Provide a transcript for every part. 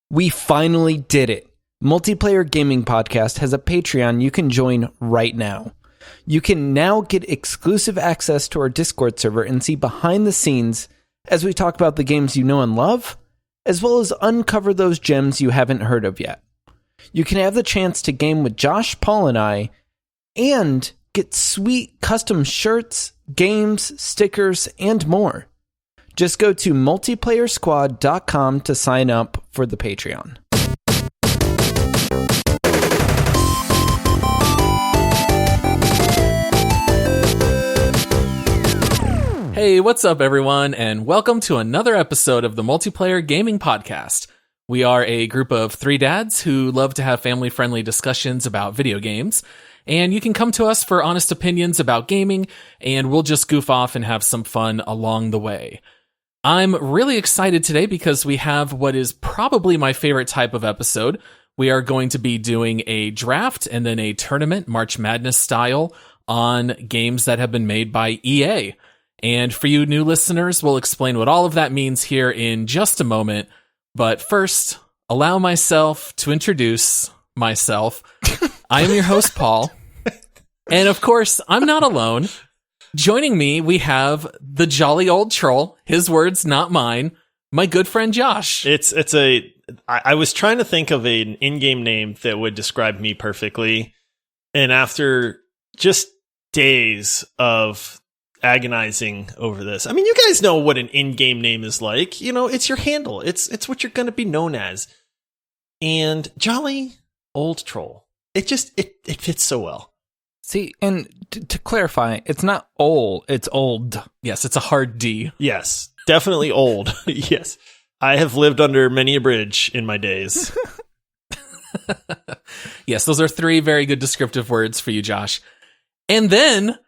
We finally did it. Multiplayer Gaming Podcast has a Patreon you can join right now. You can now get exclusive access to our Discord server and see behind the scenes as we talk about the games you know and love, as well as uncover those gems you haven't heard of yet. You can have the chance to game with Josh, Paul, and I, and get sweet custom shirts, games, stickers, and more. Just go to multiplayersquad.com to sign up for the Patreon. Hey, what's up, everyone, and welcome to another episode of the Multiplayer Gaming Podcast. We are a group of three dads who love to have family-friendly discussions about video games, and you can come to us for honest opinions about gaming, and we'll just goof off and have some fun along the way. I'm really excited today because we have what is probably my favorite type of episode. We are going to be doing a draft and then a tournament, March Madness style, on games that have been made by EA. And for you new listeners, we'll explain what all of that means here in just a moment. But first, allow myself to introduce myself. I am your host, Paul. And of course, I'm not alone. Joining me, we have the jolly old troll, his words, not mine, my good friend Josh. I was trying to think of an in-game name that would describe me perfectly. And after just days of agonizing over this, I mean, you guys know what an in-game name is like. You know, it's your handle. It's what you're going to be known as. And jolly old troll. It fits so well. See, and to clarify, it's not old, it's old. Yes, it's a hard D. Yes, definitely old. Yes. I have lived under many a bridge in my days. Yes, those are three very good descriptive words for you, Josh. And then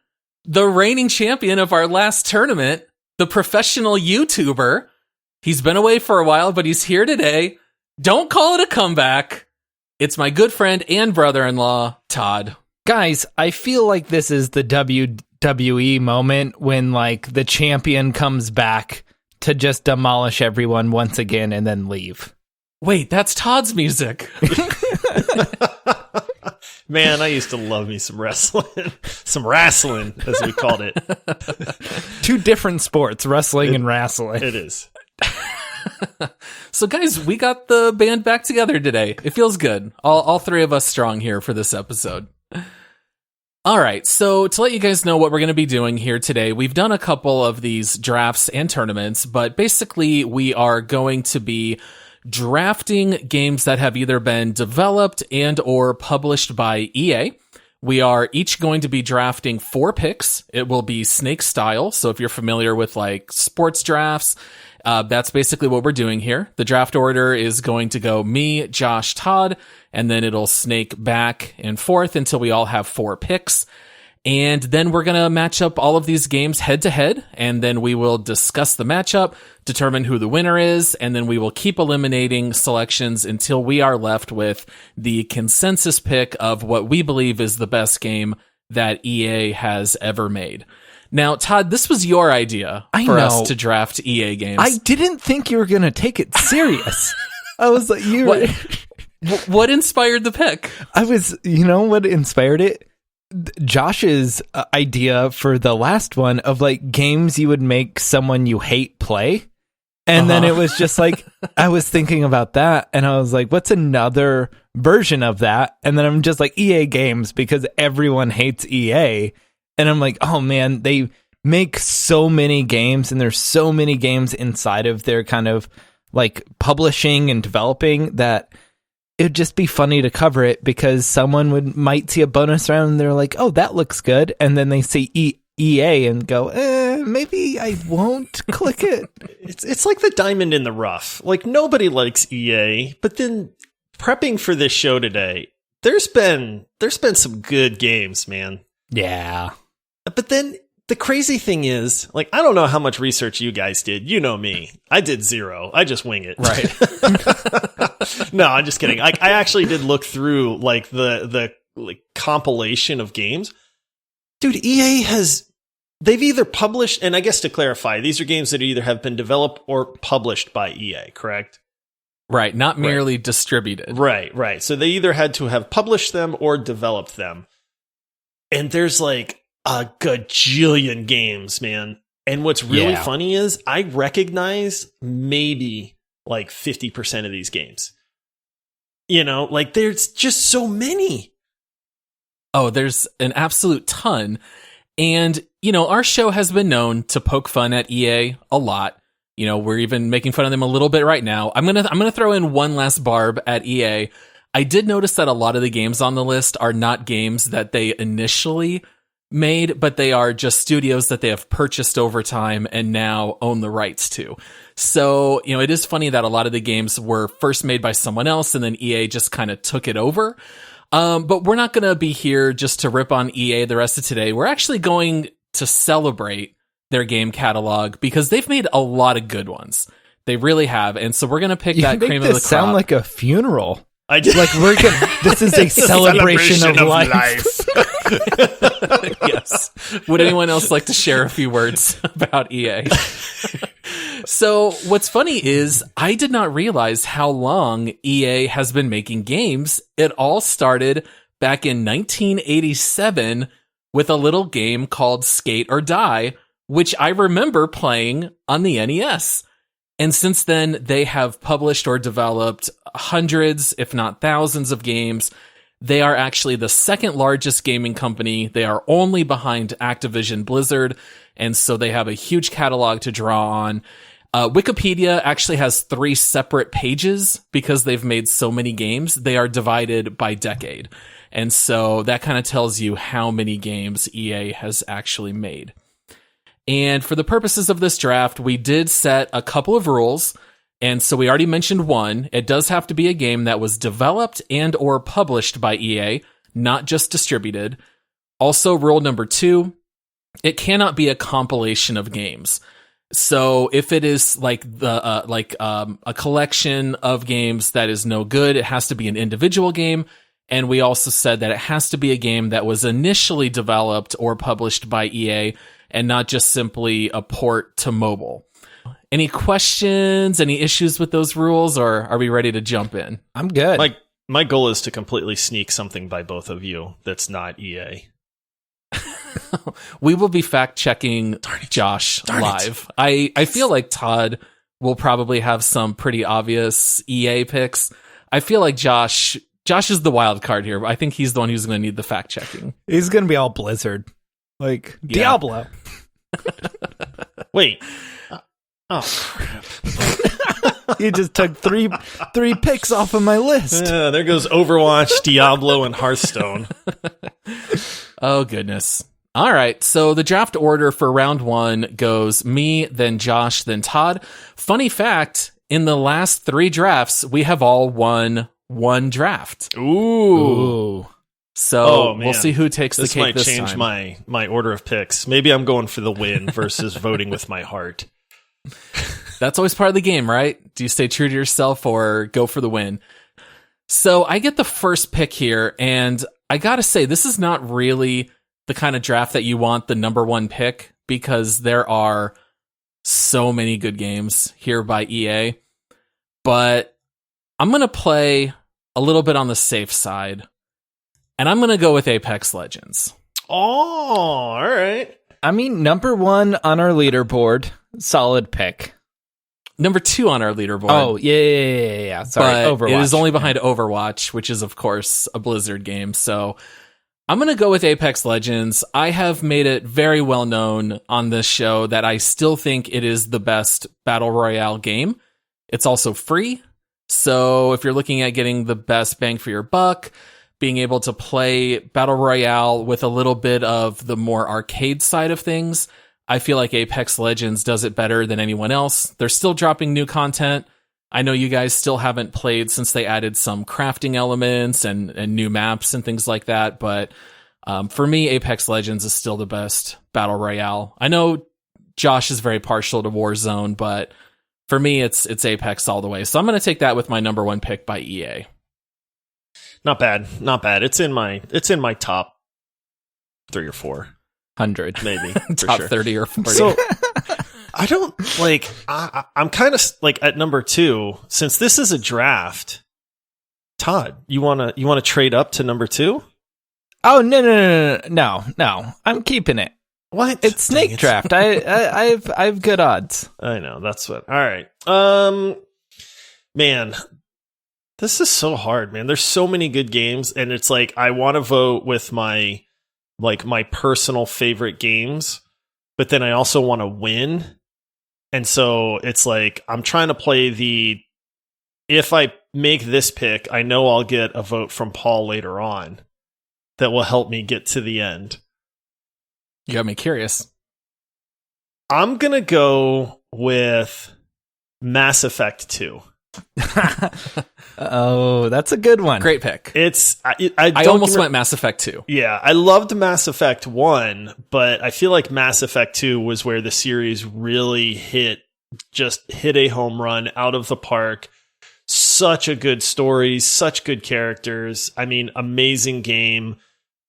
the reigning champion of our last tournament, the professional YouTuber. He's been away for a while, but he's here today. Don't call it a comeback. It's my good friend and brother-in-law, Todd. Guys, I feel like this is the WWE moment when, like, the champion comes back to just demolish everyone once again and then leave. Wait, that's Todd's music. Man, I used to love me some wrestling. Some wrestling, as we called it. Two different sports, wrestling and wrestling. It is. So, guys, we got the band back together today. It feels good. All three of us strong here for this episode. All right, so to let you guys know what we're going to be doing here today, we've done a couple of these drafts and tournaments, but basically we are going to be drafting games that have either been developed and or published by EA. We are each going to be drafting 4 picks. It will be snake style, so if you're familiar with like sports drafts, that's basically what we're doing here. The draft order is going to go me, Josh, Todd, and then it'll snake back and forth until we all have 4 picks. And then we're going to match up all of these games head to head, and then we will discuss the matchup, determine who the winner is, and then we will keep eliminating selections until we are left with the consensus pick of what we believe is the best game that EA has ever made. Now, Todd, this was your idea for us to draft EA games. I didn't think you were going to take it serious. I was like, What inspired the pick? You know what inspired it? Josh's idea for the last one of like games you would make someone you hate play. And then it was just like, I was thinking about that and I was like, what's another version of that? And then I'm just like, EA games, because everyone hates EA. And I'm like, oh man, they make so many games and there's so many games inside of their kind of like publishing and developing that it'd just be funny to cover it, because someone might see a bonus round and they're like, oh, that looks good. And then they see EA and go, maybe I won't click it. It's like the diamond in the rough. Like, nobody likes EA, but then prepping for this show today, there's been some good games, man. Yeah. But then the crazy thing is, like, I don't know how much research you guys did. You know me. I did 0. I just wing it. Right. No, I'm just kidding. I actually did look through like the like compilation of games. Dude, they've either published, and I guess to clarify, these are games that either have been developed or published by EA, correct? Right, not merely distributed. Right. So they either had to have published them or developed them. And there's like a gajillion games, man. And what's really funny is I recognize maybe like 50% of these games. You know, like there's just so many. Oh, there's an absolute ton. And, you know, our show has been known to poke fun at EA a lot. You know, we're even making fun of them a little bit right now. I'm gonna throw in one last barb at EA. I did notice that a lot of the games on the list are not games that they initially made, but they are just studios that they have purchased over time and now own the rights to. So, you know, it is funny that a lot of the games were first made by someone else and then EA just kind of took it over. But we're not going to be here just to rip on EA the rest of today. We're actually going to celebrate their game catalog because they've made a lot of good ones. They really have. And so we're going to pick that cream of the crop. Sound like a funeral. I just, like this is a celebration of life. Yes. Would anyone else like to share a few words about EA? So what's funny is I did not realize how long EA has been making games. It all started back in 1987 with a little game called Skate or Die, which I remember playing on the NES. And since then, they have published or developed hundreds, if not thousands of games. They are actually the second largest gaming company. They are only behind Activision Blizzard. And so they have a huge catalog to draw on. Wikipedia actually has 3 separate pages because they've made so many games. They are divided by decade. And so that kind of tells you how many games EA has actually made. And for the purposes of this draft, we did set a couple of rules. And so we already mentioned one. It does have to be a game that was developed and or published by EA, not just distributed. Also, rule number 2, it cannot be a compilation of games. So if it is like a collection of games that is no good, it has to be an individual game. And we also said that it has to be a game that was initially developed or published by EA and not just simply a port to mobile. Any questions, any issues with those rules, or are we ready to jump in? I'm good. My goal is to completely sneak something by both of you that's not EA. We will be fact-checking Josh live. I feel like Todd will probably have some pretty obvious EA picks. I feel like Josh is the wild card here. I think he's the one who's going to need the fact-checking. He's going to be all Blizzard. Like, Diablo. Wait. Oh, crap. You just took three picks off of my list. There goes Overwatch, Diablo, and Hearthstone. Oh, goodness. All right, so the draft order for round 1 goes me, then Josh, then Todd. Funny fact, in the last 3 drafts, we have all won 1 draft. Ooh. So we'll see who takes the cake this time. This might change my order of picks. Maybe I'm going for the win versus voting with my heart. That's always part of the game, right? Do you stay true to yourself or go for the win? So I get the first pick here, and I gotta say, this is not really the kind of draft that you want the number 1 pick because there are so many good games here by EA. But I'm gonna play a little bit on the safe side, and I'm gonna go with Apex Legends. Oh, all right. I mean, number 1 on our leaderboard, solid pick. Number 2 on our leaderboard. Oh, yeah. Sorry, but Overwatch. It is only behind Overwatch, which is, of course, a Blizzard game. So I'm going to go with Apex Legends. I have made it very well known on this show that I still think it is the best Battle Royale game. It's also free. So if you're looking at getting the best bang for your buck, being able to play Battle Royale with a little bit of the more arcade side of things, I feel like Apex Legends does it better than anyone else. They're still dropping new content. I know you guys still haven't played since they added some crafting elements and new maps and things like that. But for me, Apex Legends is still the best Battle Royale. I know Josh is very partial to Warzone, but for me, it's Apex all the way. So I'm going to take that with my number 1 pick by EA. Not bad. It's in my top 3 or 4. 100 maybe top sure. 30 or 40. I don't like. I'm kind of like at number 2, since this is a draft. Todd, you wanna trade up to number 2? Oh no! I'm keeping it. What? It's snake draft. I have good odds. I know, that's what. All right. Man, this is so hard, man. There's so many good games, and it's like I want to vote with my personal favorite games, but then I also want to win. And so it's like I'm trying to play if I make this pick, I know I'll get a vote from Paul later on that will help me get to the end. You got me curious. I'm going to go with Mass Effect 2. Oh, that's a good one. Great pick. I almost went Mass Effect 2. Yeah, I loved Mass Effect 1, but I feel like Mass Effect 2 was where the series really hit a home run out of the park. Such a good story, such good characters. I mean, amazing game.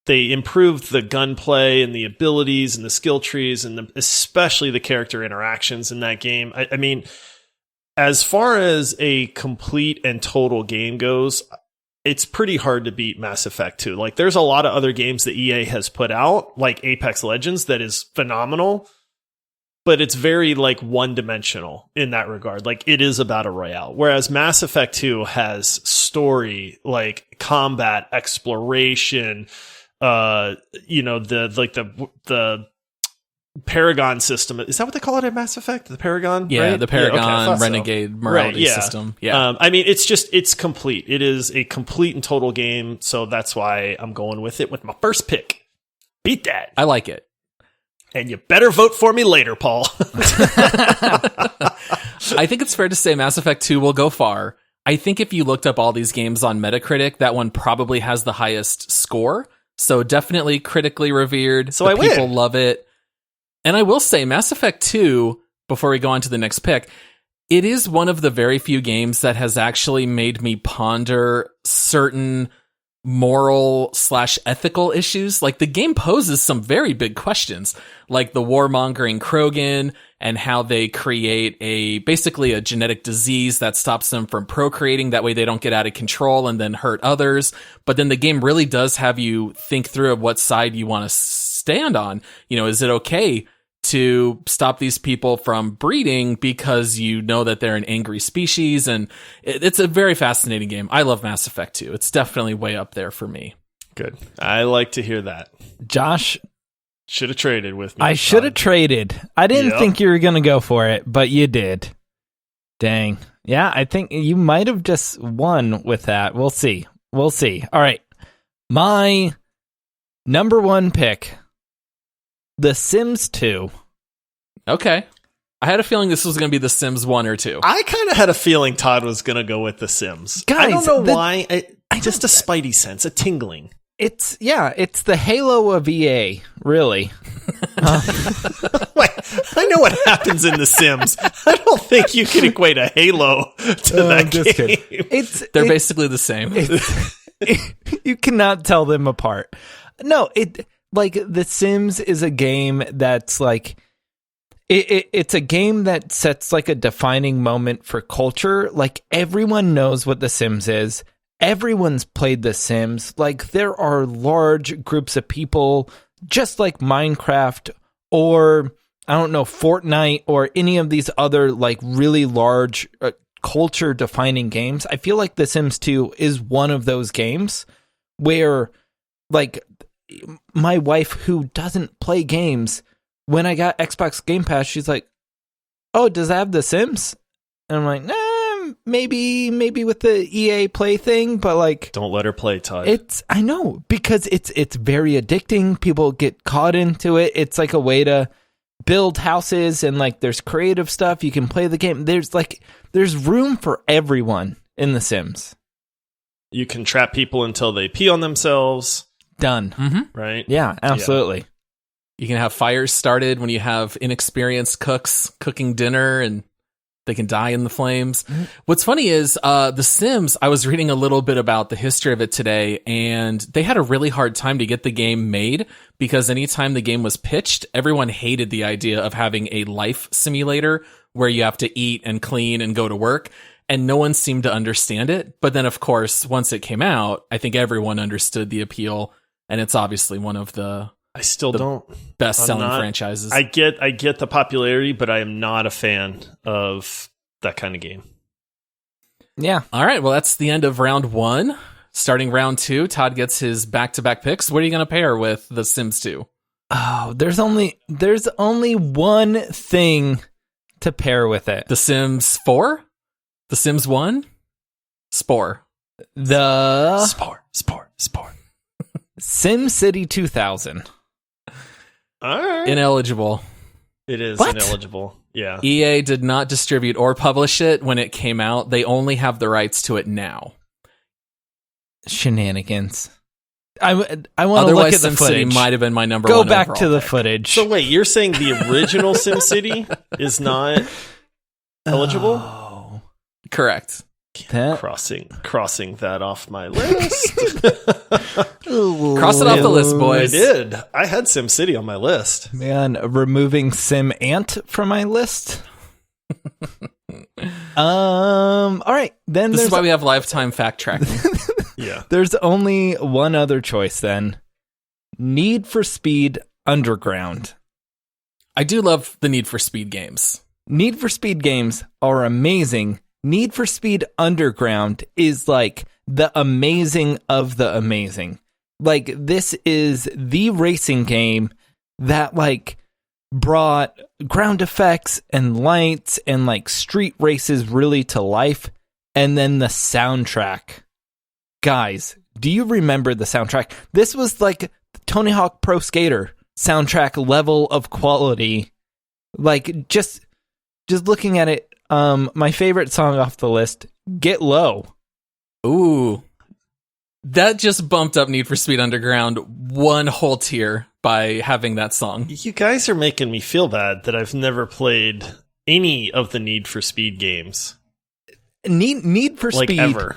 They improved the gunplay and the abilities and the skill trees and especially the character interactions in that game. I mean, as far as a complete and total game goes, it's pretty hard to beat Mass Effect 2. Like, there's a lot of other games that EA has put out, like Apex Legends, that is phenomenal, but it's very, like, one-dimensional in that regard. Like, it is a battle royale. Whereas Mass Effect 2 has story, like, combat, exploration, the Paragon system. Is that what they call it in Mass Effect? The Paragon? Yeah, right? the Paragon Okay, Renegade morality system. Yeah. I mean, it's complete. It is a complete and total game. So that's why I'm going with it with my first pick. Beat that. I like it. And you better vote for me later, Paul. I think it's fair to say Mass Effect 2 will go far. I think if you looked up all these games on Metacritic, that one probably has the highest score. So definitely critically revered. So people love it. And I will say Mass Effect 2, before we go on to the next pick, it is one of the very few games that has actually made me ponder certain moral/ethical issues. Like, the game poses some very big questions, like the warmongering Krogan and how they create basically a genetic disease that stops them from procreating. That way they don't get out of control and then hurt others. But then the game really does have you think through of what side you want to stand on. You know, is it okay to stop these people from breeding because you know that they're an angry species? And it's a very fascinating game. I love Mass Effect 2. It's definitely way up there for me. Good. I like to hear that. Josh, should have traded with me. I should have traded. I didn't think you were going to go for it, but you did. Dang. Yeah, I think you might have just won with that. We'll see. All right. My number 1 pick, The Sims 2. Okay. I had a feeling this was going to be The Sims 1 or 2. I kind of had a feeling Todd was going to go with The Sims. Guys, I don't know why. Just a spidey sense, a tingling. It's the Halo of EA, really. Wait, I know what happens in The Sims. I don't think you can equate a Halo to that game. They're basically the same. You cannot tell them apart. No, The Sims is a game that's like it's a game that sets like a defining moment for culture. Like, everyone knows what The Sims is. Everyone's played The Sims. Like, there are large groups of people, just like Minecraft or, I don't know, Fortnite or any of these other like really large culture defining games. I feel like The Sims 2 is one of those games where, like, my wife, who doesn't play games, when I got Xbox Game Pass, she's like, "Oh, does that have The Sims?" And I'm like, "Nah, maybe with the EA Play thing, but like, don't let her play, Todd." I know, because it's very addicting. People get caught into it. It's like a way to build houses, and like, there's creative stuff. You can play the game. There's room for everyone in The Sims. You can trap people until they pee on themselves. Done. Mm-hmm. Right? Yeah, absolutely. Yeah. You can have fires started when you have inexperienced cooks cooking dinner, and They can die in the flames. What's funny is The Sims, I was reading a little bit about the history of it today, and they had a really hard time to get the game made because anytime the game was pitched, everyone hated the idea of having a life simulator where you have to eat and clean and go to work, and no one seemed to understand it. But then, of course, once it came out, I think everyone understood the appeal, and it's obviously one of the best-selling franchises. I get the popularity, but I am not a fan of that kind of game. Yeah. All right. Well, that's the end of round 1. Starting round 2, Todd gets his back-to-back picks. What are you going to pair with The Sims 2? Oh, there's only one thing to pair with it. The Sims 4? The Sims 1? Spore. Spore. SimCity 2000. All right. Ineligible. It is What? ineligible. Yeah. EA did not distribute or publish it when it came out. They only have the rights to it now. Shenanigans. I want to look Otherwise, at the SimCity footage. might have been my number Go one back overall to the pick. footage. So wait, you're saying the original SimCity is not eligible? Oh, Correct. that Crossing that off my list. Cross it off the list, I boys. did. I had SimCity on my list. Man, removing Sim Ant from my list. All right, then This is there's why we have lifetime fact tracking. Yeah. there's only one other choice then. Need for Speed Underground. I do love the Need for Speed games. Need for Speed games are amazing. Need for Speed Underground is like the amazing of the amazing. Like, this is the racing game that like brought ground effects and lights and like street races really to life. And then the soundtrack. Guys, do you remember the soundtrack? This was like Tony Hawk Pro Skater soundtrack level of quality. Like, just looking at it, my favorite song off the list, Get Low. Ooh. That just bumped up Need for Speed Underground one whole tier by having that song. You guys are making me feel bad that I've never played any of the Need for Speed games. Need for Like Speed ever.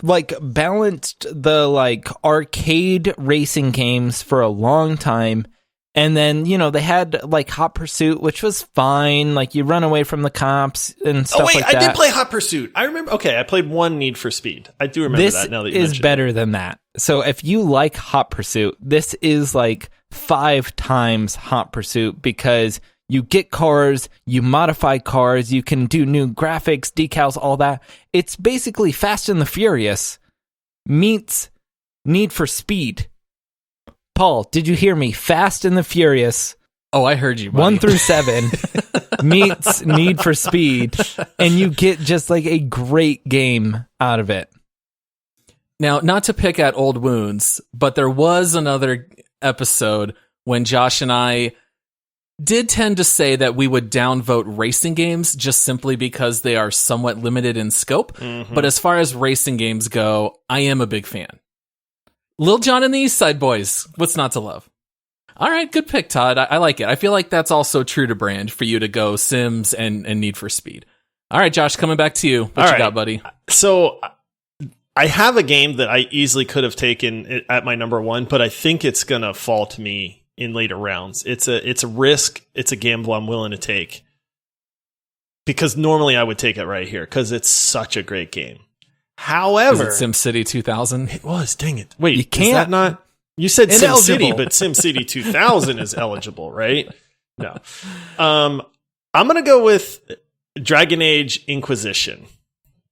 like balanced the like arcade racing games for a long time. And then, you know, they had like Hot Pursuit, which was fine. Like, you run away from the cops and stuff like that. I did play Hot Pursuit. I remember. Okay, I played one Need for Speed. I do remember This that now that you is mentioned better than that. So if you like Hot Pursuit, this is like 5 times Hot Pursuit because you get cars, you modify cars, you can do new graphics, decals, all that. It's basically Fast and the Furious meets Need for Speed. Paul, did you hear me? Fast and the Furious. Oh, I heard you, buddy. 1 through 7 meets Need for Speed, and you get just like a great game out of it. Now, not to pick at old wounds, but there was another episode when Josh and I did tend to say that we would downvote racing games just simply because they are somewhat limited in scope. Mm-hmm. But as far as racing games go, I am a big fan. Lil Jon and the East Side Boys. What's not to love? All right, good pick, Todd. I like it. I feel like that's also true to brand for you to go Sims and Need for Speed. All right, Josh, coming back to you. What you got, buddy? So I have a game that I easily could have taken at my number 1, but I think it's going to fall to me in later rounds. It's a risk. It's a gamble I'm willing to take because normally I would take it right here because it's such a great game. However, is it SimCity 2000? It was. Dang it! Wait, You can't- is that not? You said Ineligible. SimCity, but SimCity 2000 is eligible, right? No. I'm gonna go with Dragon Age Inquisition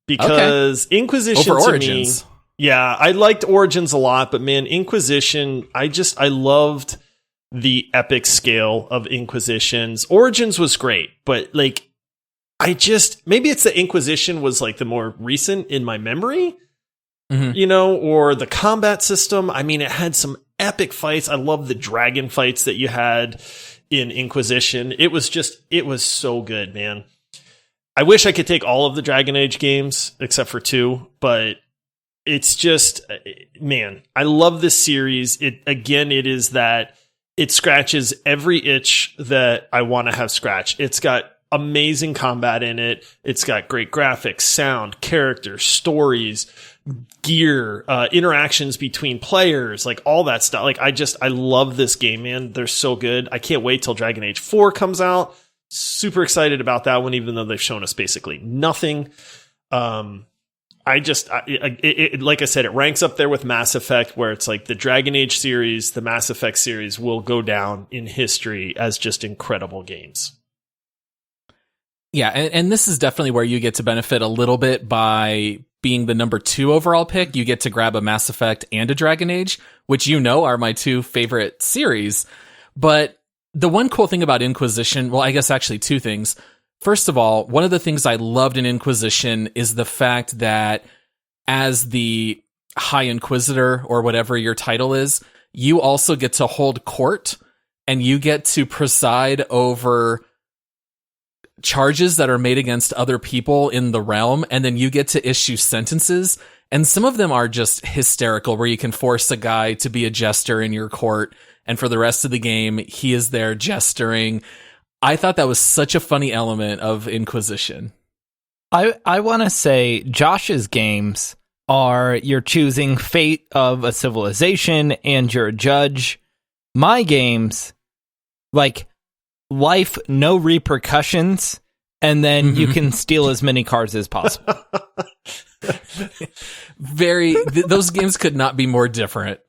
because Inquisition Over to Origins. me, yeah, I liked Origins a lot, but man, Inquisition, I loved the epic scale of Inquisitions. Origins was great, but like, maybe it's the Inquisition was like the more recent in my memory, you know, or the combat system. I mean, it had some epic fights. I love the dragon fights that you had in Inquisition. It was so good, man. I wish I could take all of the Dragon Age games except for 2, but it's just, man, I love this series. It is that it scratches every itch that I want to have scratched. It's got amazing combat in it. It's got great graphics, sound, characters, stories, gear, interactions between players, like all that stuff. Like I love this game, man. They're so good. I can't wait till Dragon Age 4 comes out. Super excited about that one, even though they've shown us basically nothing. Like I said, it ranks up there with Mass Effect, where it's like the Dragon Age series, the Mass Effect series will go down in history as just incredible games. Yeah, and this is definitely where you get to benefit a little bit by being the number 2 overall pick. You get to grab a Mass Effect and a Dragon Age, which are my 2 favorite series. But the one cool thing about Inquisition, well, I guess actually 2 things. First of all, one of the things I loved in Inquisition is the fact that as the High Inquisitor, or whatever your title is, you also get to hold court, and you get to preside over charges that are made against other people in the realm, and then you get to issue sentences. And some of them are just hysterical, where you can force a guy to be a jester in your court, and for the rest of the game, he is there gesturing. I thought that was such a funny element of Inquisition. I want to say Josh's games are you're choosing fate of a civilization and you're a judge. My games, like life, no repercussions, and then you can steal as many cars as possible. Those games could not be more different.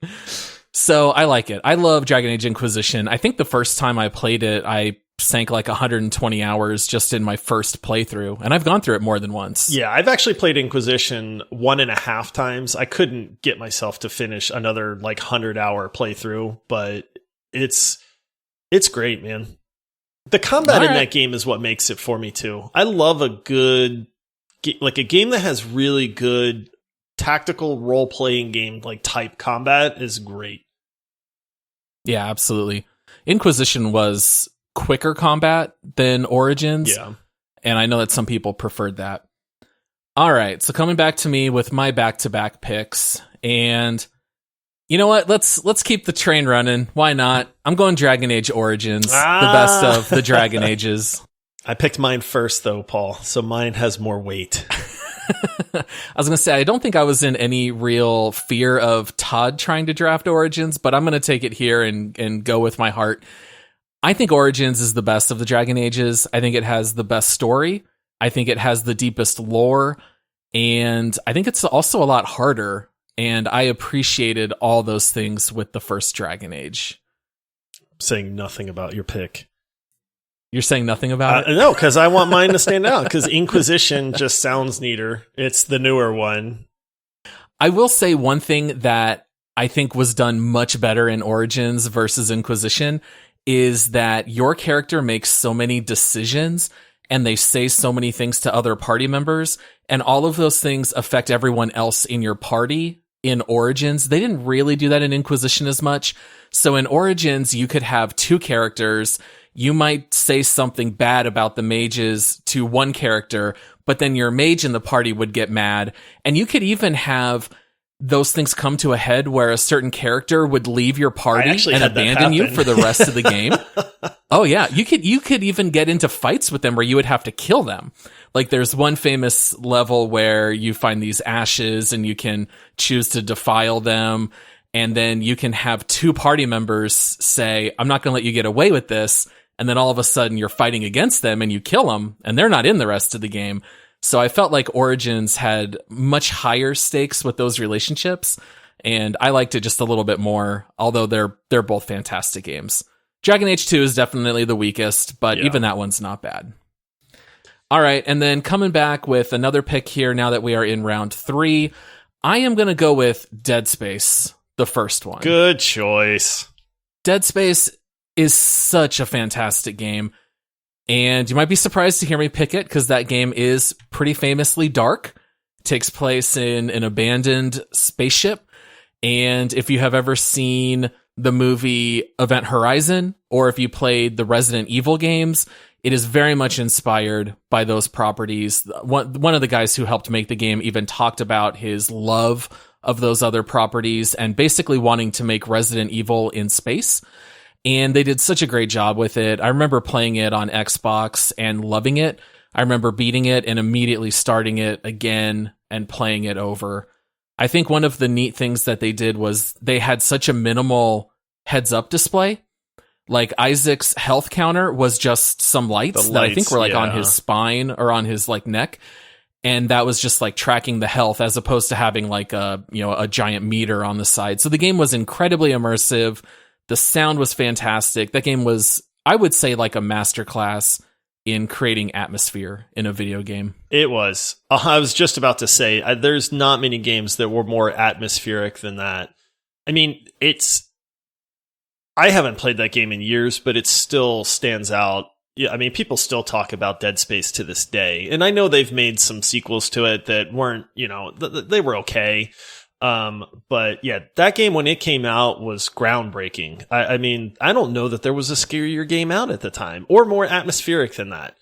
So I like it. I love Dragon Age Inquisition. I think the first time I played it, I sank like 120 hours just in my first playthrough, and I've gone through it more than once. Yeah, I've actually played Inquisition 1.5 times. I couldn't get myself to finish another like 100-hour playthrough, but it's great, man. The combat in that game is what makes it for me too. I love a good, like a game that has really good tactical role-playing game like type combat is great. Yeah, absolutely. Inquisition was quicker combat than Origins. Yeah. And I know that some people preferred that. All right, so coming back to me with my back-to-back picks, and you know what? Let's keep the train running. Why not? I'm going Dragon Age Origins, the best of the Dragon Ages. I picked mine first, though, Paul, so mine has more weight. I was going to say, I don't think I was in any real fear of Todd trying to draft Origins, but I'm going to take it here and go with my heart. I think Origins is the best of the Dragon Ages. I think it has the best story. I think it has the deepest lore. And I think it's also a lot harder. And I appreciated all those things with the first Dragon Age. Saying nothing about your pick. You're saying nothing about it? No, because I want mine to stand out, because Inquisition just sounds neater. It's the newer one. I will say one thing that I think was done much better in Origins versus Inquisition is that your character makes so many decisions and they say so many things to other party members, and all of those things affect everyone else in your party. In Origins, they didn't really do that in Inquisition as much. So in Origins, you could have 2 characters. You might say something bad about the mages to one character, but then your mage in the party would get mad. And you could even have those things come to a head where a certain character would leave your party and abandon you for the rest of the game. Oh yeah, you could even get into fights with them where you would have to kill them. Like there's one famous level where you find these ashes and you can choose to defile them, and then you can have 2 party members say, "I'm not going to let you get away with this." And then all of a sudden you're fighting against them and you kill them and they're not in the rest of the game. So I felt like Origins had much higher stakes with those relationships, and I liked it just a little bit more, although they're both fantastic games. Dragon Age 2 is definitely the weakest, but even that one's not bad. All right, and then coming back with another pick here now that we are in round 3, I am going to go with Dead Space, the first one. Good choice. Dead Space is such a fantastic game. And you might be surprised to hear me pick it because that game is pretty famously dark. It takes place in an abandoned spaceship. And if you have ever seen the movie Event Horizon, or if you played the Resident Evil games, it is very much inspired by those properties. One of the guys who helped make the game even talked about his love of those other properties and basically wanting to make Resident Evil in space. And they did such a great job with it. I remember playing it on Xbox and loving it. I remember beating it and immediately starting it again and playing it over. I think one of the neat things that they did was they had such a minimal heads-up display. Like Isaac's health counter was just some lights that I think were like on his spine or on his like neck. And that was just like tracking the health as opposed to having like a giant meter on the side. So the game was incredibly immersive. The sound was fantastic. That game was, I would say, like a masterclass in creating atmosphere in a video game. It was. I was just about to say, there's not many games that were more atmospheric than that. I mean, I haven't played that game in years, but it still stands out. Yeah, I mean, people still talk about Dead Space to this day. And I know they've made some sequels to it that weren't, they were okay. But yeah, that game when it came out was groundbreaking. I mean, I don't know that there was a scarier game out at the time or more atmospheric than that.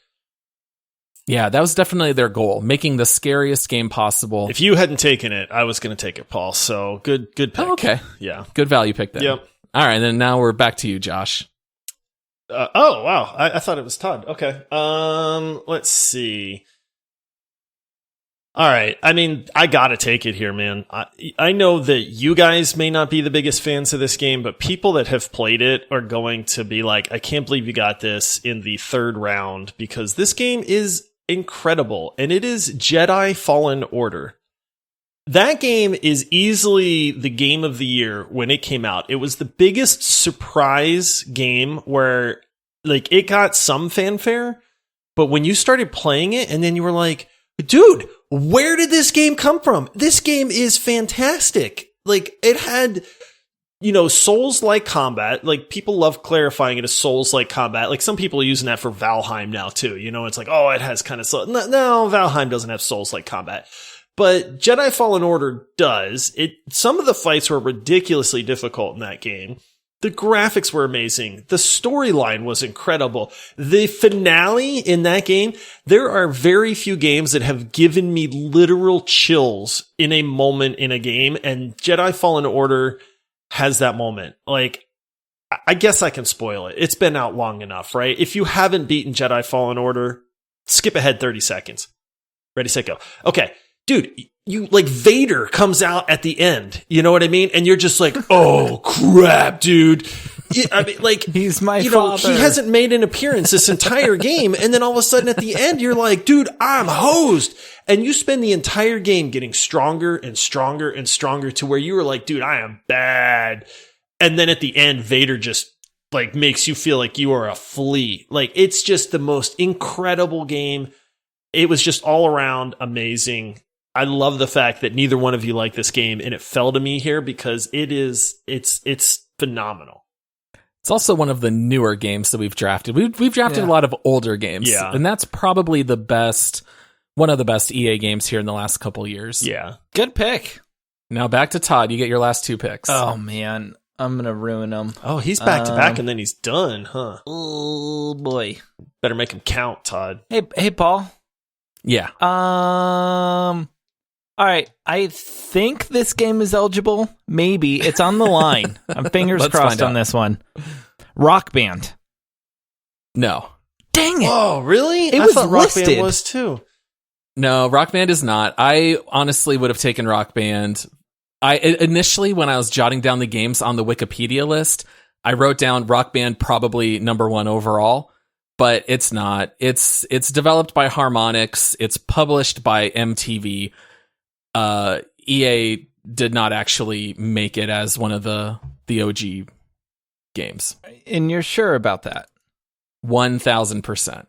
Yeah, that was definitely their goal, making the scariest game possible. If you hadn't taken it, I was going to take it, Paul. So good pick. Oh, okay. Yeah. Good value pick then. Yep. All right, then now we're back to you, Josh. Oh, wow. I thought it was Todd. Okay. Let's see. All right. I mean, I gotta take it here, man. I know that you guys may not be the biggest fans of this game, but people that have played it are going to be like, I can't believe you got this in the third round, because this game is incredible, and it is Jedi Fallen Order. That game is easily the game of the year when it came out. It was the biggest surprise game where, like, it got some fanfare, but when you started playing it and then you were like, dude, where did this game come from? This game is fantastic. Like, it had, Souls-like combat. Like, people love clarifying it as Souls-like combat. Like, some people are using that for Valheim now, too. It's like, oh, it has kind of... No, Valheim doesn't have Souls-like combat. But Jedi Fallen Order does. Some of the fights were ridiculously difficult in that game. The graphics were amazing. The storyline was incredible. The finale in that game, there are very few games that have given me literal chills in a moment in a game, and Jedi Fallen Order has that moment. Like, I guess I can spoil it. It's been out long enough, right? If you haven't beaten Jedi Fallen Order, skip ahead 30 seconds. Ready, set, go. Okay. Dude, Vader comes out at the end. You know what I mean? And you're just like, oh, crap, dude. I mean, like, he's my father. He hasn't made an appearance this entire game. And then all of a sudden at the end, you're like, dude, I'm hosed. And you spend the entire game getting stronger and stronger and stronger to where you were like, dude, I am bad. And then at the end, Vader just like makes you feel like you are a flea. Like, it's just the most incredible game. It was just all around amazing. I love the fact that neither one of you like this game, and it fell to me here because it's phenomenal. It's also one of the newer games that we've drafted. We've drafted a lot of older games, and that's probably one of the best EA games here in the last couple years. Yeah, good pick. Now back to Todd. You get your last two picks. Oh man, I'm gonna ruin them. Oh, he's back to back, and then he's done, huh? Oh boy, better make him count, Todd. Hey, Paul. Yeah. All right, I think this game is eligible. Maybe. It's on the line. I'm fingers crossed on this one. Rock Band. No. Dang it. Oh, really? I was thought listed. Rock Band was too. No, Rock Band is not. I honestly would have taken Rock Band. Initially, when I was jotting down the games on the Wikipedia list, I wrote down Rock Band probably number one overall, but it's not. It's developed by Harmonix. It's published by MTV. EA did not actually make it as one of the OG games. And you're sure about that? 1,000%.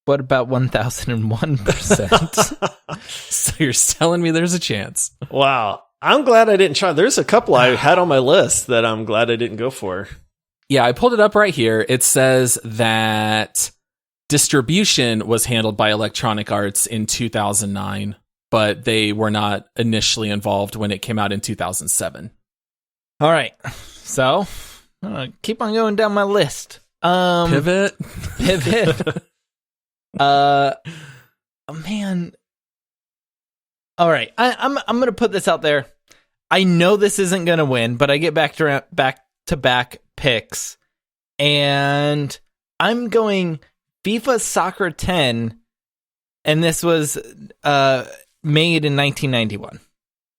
What about 1,001%? So you're telling me there's a chance? Wow. I'm glad I didn't try. There's a couple I had on my list that I'm glad I didn't go for. Yeah, I pulled it up right here. It says that distribution was handled by Electronic Arts in 2009. But they were not initially involved when it came out in 2007. All right. So, keep on going down my list. Pivot. Man. All right. I'm going to put this out there. I know this isn't going to win, but I get back to back-to-back picks, and I'm going FIFA Soccer 10, and this was made in 1991.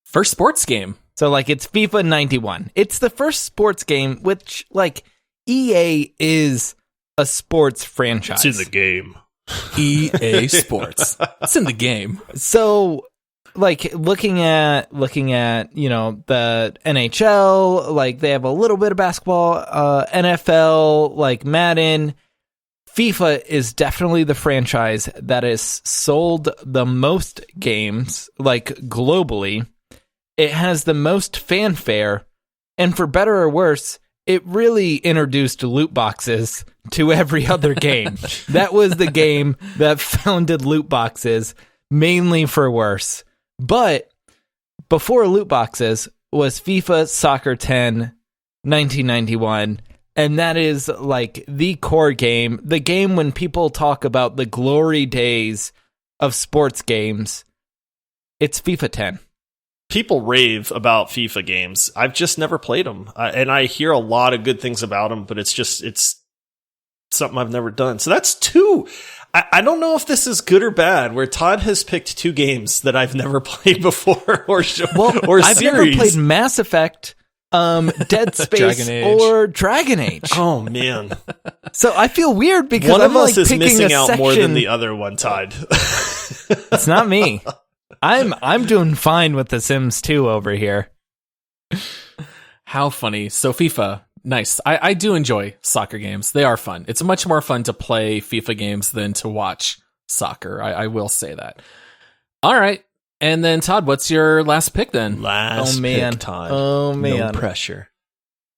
First sports game. So, like, it's FIFA 91. It's the first sports game, which, like, EA is a sports franchise. It's in the game. EA Sports. It's in the game. So, like, looking at you know, the NHL, like, they have a little bit of basketball, NFL, like Madden. FIFA is definitely the franchise that has sold the most games, like, globally. It has the most fanfare, and for better or worse, it really introduced loot boxes to every other game. That was the game that founded loot boxes, mainly for worse. But before loot boxes was FIFA Soccer 10, 1991, and that is like the core game, the game when people talk about the glory days of sports games. It's FIFA 10. People rave about FIFA games. I've just never played them. And I hear a lot of good things about them, but it's something I've never done. So that's two. I don't know if this is good or bad, where Todd has picked two games that I've never played before or I've series. never played Mass Effect, Dead Space, or Dragon Age. Oh, man. So I feel weird because one I'm of us like is missing out more than the section. other one, Todd. It's not me. I'm doing fine with The Sims 2 over here. How funny. So FIFA, nice. I do enjoy soccer games. They are fun. It's much more fun to play FIFA games than to watch soccer. I will say that. All right. And then, Todd, what's your last pick then? Last man. pick, Todd. Oh, man. No pressure.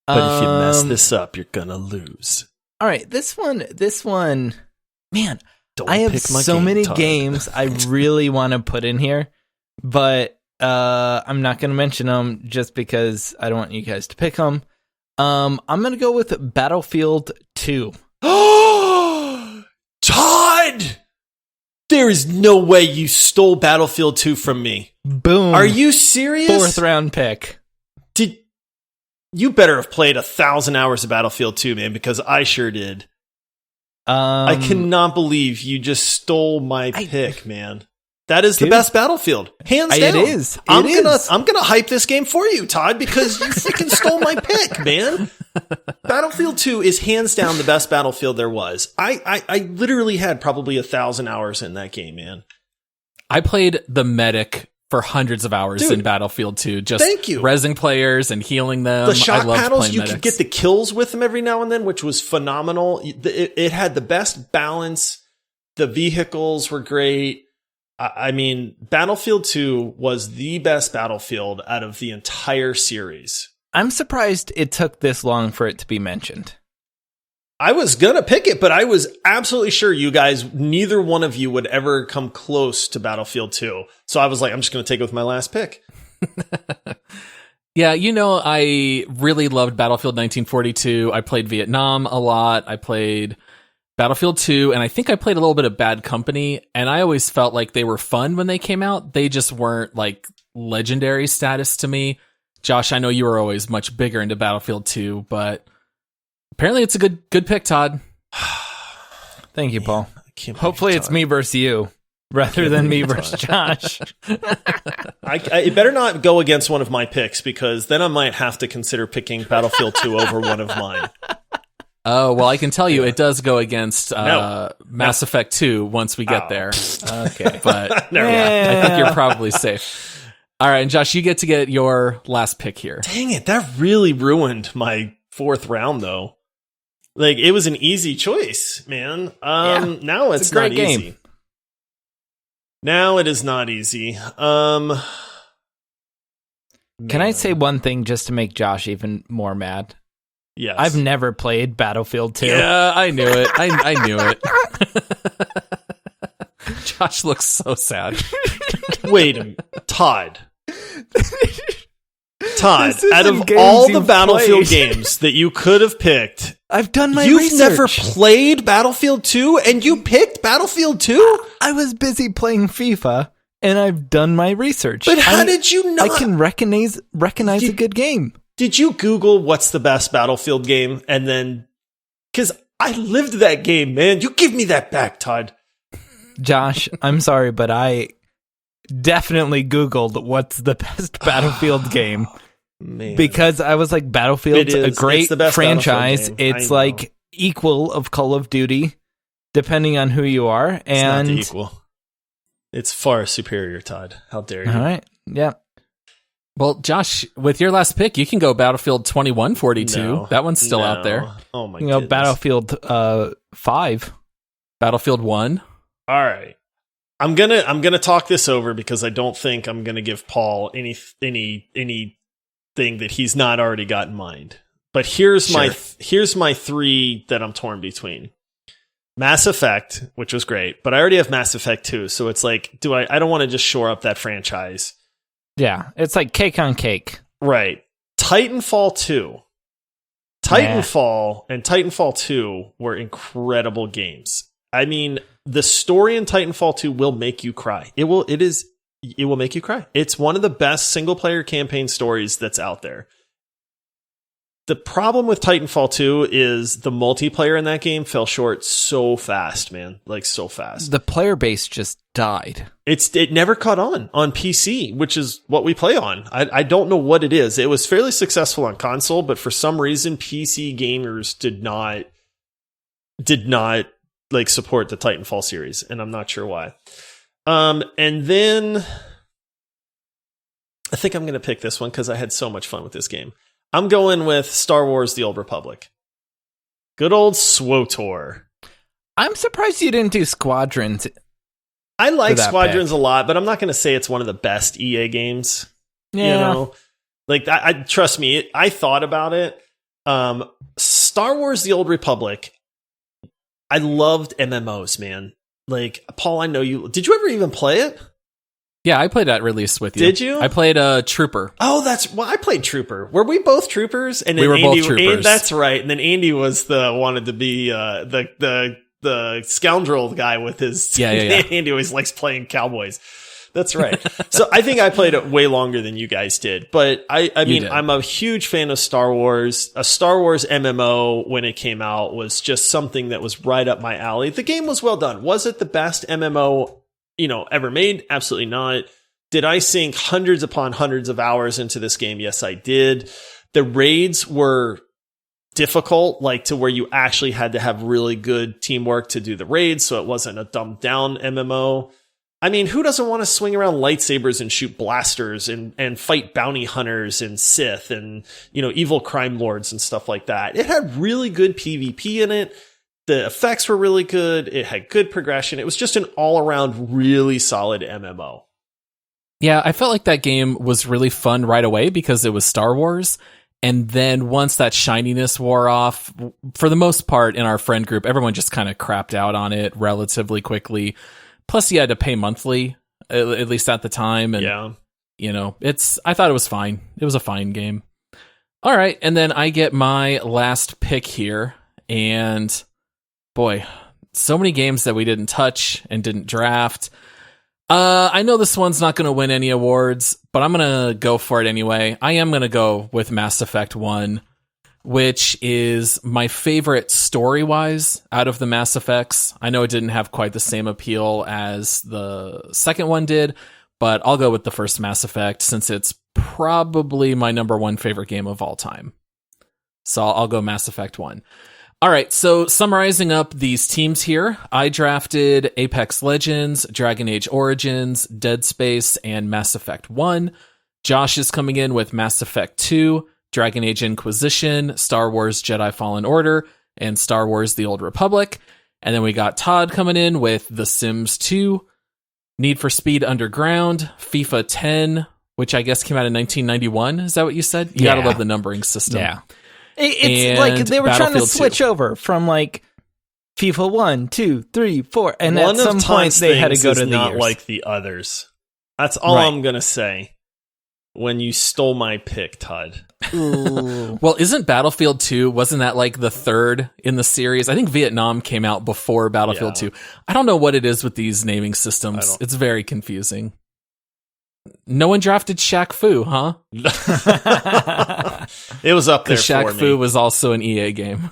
But if you mess this up, you're going to lose. All right. This one, man. Don't I have pick my so game, many Todd. games I really want to put in here, but I'm not going to mention them just because I don't want you guys to pick them. I'm going to go with Battlefield 2. Todd! There is no way you stole Battlefield 2 from me. Boom. Are you serious? 4th round pick. You better have played 1,000 hours of Battlefield 2, man, because I sure did. I cannot believe you just stole my pick, man. That is the best Battlefield, hands down. It is. I'm gonna hype this game for you, Todd, because you freaking stole my pick, man. Battlefield 2 is hands down the best Battlefield there was. I literally had probably 1,000 hours in that game, man. I played the medic for hundreds of hours in Battlefield 2, just rezzing players and healing them. The shock paddles, you medics. could get the kills with them every now and then, which was phenomenal. It had the best balance. The vehicles were great. I mean, Battlefield 2 was the best Battlefield out of the entire series. I'm surprised it took this long for it to be mentioned. I was going to pick it, but I was absolutely sure you guys, neither one of you would ever come close to Battlefield 2. So I was like, I'm just going to take it with my last pick. Yeah, you know, I really loved Battlefield 1942. I played Vietnam a lot. I played Battlefield 2, and I think I played a little bit of Bad Company, and I always felt like they were fun when they came out. They just weren't like legendary status to me. Josh, I know you were always much bigger into Battlefield 2, but apparently it's a good pick, Todd. Thank you, Paul. Hopefully it's me versus you rather than me versus Josh. It better not go against one of my picks, because then I might have to consider picking Battlefield 2 over one of mine. Oh, well, I can tell you it does go against Mass Effect 2 once we get there. Okay, but I think you're probably safe. All right, and Josh, you get to get your last pick here. Dang it, that really ruined my 4th round, though. Like, it was an easy choice, man. Now it's a great not game. easy. Now it is not easy. Can I say one thing just to make Josh even more mad? Yes. I've never played Battlefield 2. Yeah, I knew it. I knew it. Josh looks so sad. Wait a minute. Todd, out of games all the you've Battlefield played. games that you could have picked, I've done my you've research. never played Battlefield 2 and you picked Battlefield 2? I was busy playing FIFA and I've done my research. But how did you not? I can recognize a good game. did you Google what's the best Battlefield game? And then, because I lived that game, man. You give me that back, Todd. Josh, I'm sorry, but I definitely Googled what's the best Battlefield game. Man. Because I was like, Battlefield's a great franchise. It's like equal of Call of Duty, depending on who you are. And it's not equal. It's far superior, Todd. How dare you? All right. Yeah. Well, Josh, with your last pick, you can go Battlefield 2142. No, that one's still out there. Oh my god. You know, Battlefield 5. Battlefield 1. All right. I'm gonna talk this over because I don't think I'm gonna give Paul anything that he's not already got in mind. But here's my 3 that I'm torn between. Mass Effect, which was great, but I already have Mass Effect 2, so it's like, I don't want to just shore up that franchise. Yeah, it's like cake on cake. Right. Titanfall 2. Titanfall and Titanfall 2 were incredible games. I mean, the story in Titanfall 2 will make you cry. It will make you cry. It's one of the best single player campaign stories that's out there. The problem with Titanfall 2 is the multiplayer in that game fell short so fast, man. Like, so fast. The player base just died. It never caught on PC, which is what we play on. I don't know what it is. It was fairly successful on console, but for some reason, PC gamers did not like support the Titanfall series, and I'm not sure why. And then I think I'm going to pick this one because I had so much fun with this game. I'm going with Star Wars: The Old Republic. Good old SWTOR. I'm surprised you didn't do Squadrons. I like Squadrons a lot, but I'm not going to say it's one of the best EA games. Yeah. You know? Like, I trust me, I thought about it. Star Wars: The Old Republic. I loved MMOs, man. Like, Paul, I know you... Did you ever even play it? Yeah, I played at release with you. Did you? I played Trooper. Oh, I played Trooper. Were we both Troopers? And then we were both Troopers. That's right. And then Andy was wanted to be the scoundrel guy with his... Yeah. Andy always likes playing cowboys. That's right. So I think I played it way longer than you guys did. But I mean, I'm a huge fan of Star Wars. A Star Wars MMO, when it came out, was just something that was right up my alley. The game was well done. Was it the best MMO, ever made? Absolutely not. Did I sink hundreds upon hundreds of hours into this game? Yes, I did. The raids were difficult, like to where you actually had to have really good teamwork to do the raids. So it wasn't a dumbed down MMO. I mean, who doesn't want to swing around lightsabers and shoot blasters and fight bounty hunters and Sith and, evil crime lords and stuff like that? It had really good PvP in it. The effects were really good. It had good progression. It was just an all-around really solid MMO. Yeah, I felt like that game was really fun right away because it was Star Wars. And then once that shininess wore off, for the most part in our friend group, everyone just kind of crapped out on it relatively quickly. Plus, you had to pay monthly, at least at the time. And, I thought it was fine. It was a fine game. All right. And then I get my last pick here. And boy, so many games that we didn't touch and didn't draft. I know this one's not going to win any awards, but I'm going to go for it anyway. I am going to go with Mass Effect 1. Which is my favorite story-wise out of the Mass Effects. I know it didn't have quite the same appeal as the second one did, but I'll go with the first Mass Effect since it's probably my number one favorite game of all time. So I'll go Mass Effect 1. All right, so summarizing up these teams here, I drafted Apex Legends, Dragon Age Origins, Dead Space, and Mass Effect 1. Josh is coming in with Mass Effect 2, Dragon Age Inquisition, Star Wars Jedi Fallen Order, and Star Wars The Old Republic. And then we got Todd coming in with The Sims 2, Need for Speed Underground, FIFA 10, which I guess came out in 1991. Is that what you said? You gotta love the numbering system. Yeah. It's like they were trying to switch over from like FIFA 1, 2, 3, 4, and at some point they had to go to the not years. Like the others. That's all I'm gonna say. When you stole my pick, Todd. Well, isn't Battlefield 2, wasn't that like the third in the series? I think Vietnam came out before Battlefield 2. I don't know what it is with these naming systems. It's very confusing. No one drafted Shaq Fu, huh? It was up there Because for Shaq me. Fu was also an EA game.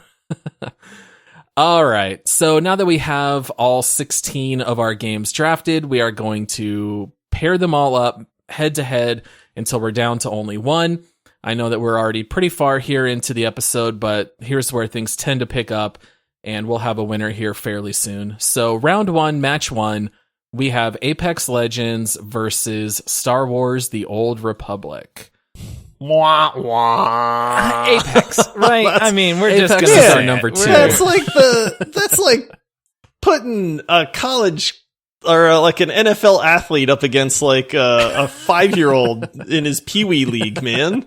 All right. So now that we have all 16 of our games drafted, we are going to pair them all up head to head until we're down to only one. I know that we're already pretty far here into the episode, but here's where things tend to pick up, and we'll have a winner here fairly soon. So round one, match one, we have Apex Legends versus Star Wars The Old Republic. Wah, wah. Apex, right? I mean, we're Apex just is gonna our say number it. two. That's like putting a college or like an NFL athlete up against like a 5-year-old in his Pee-wee league, man.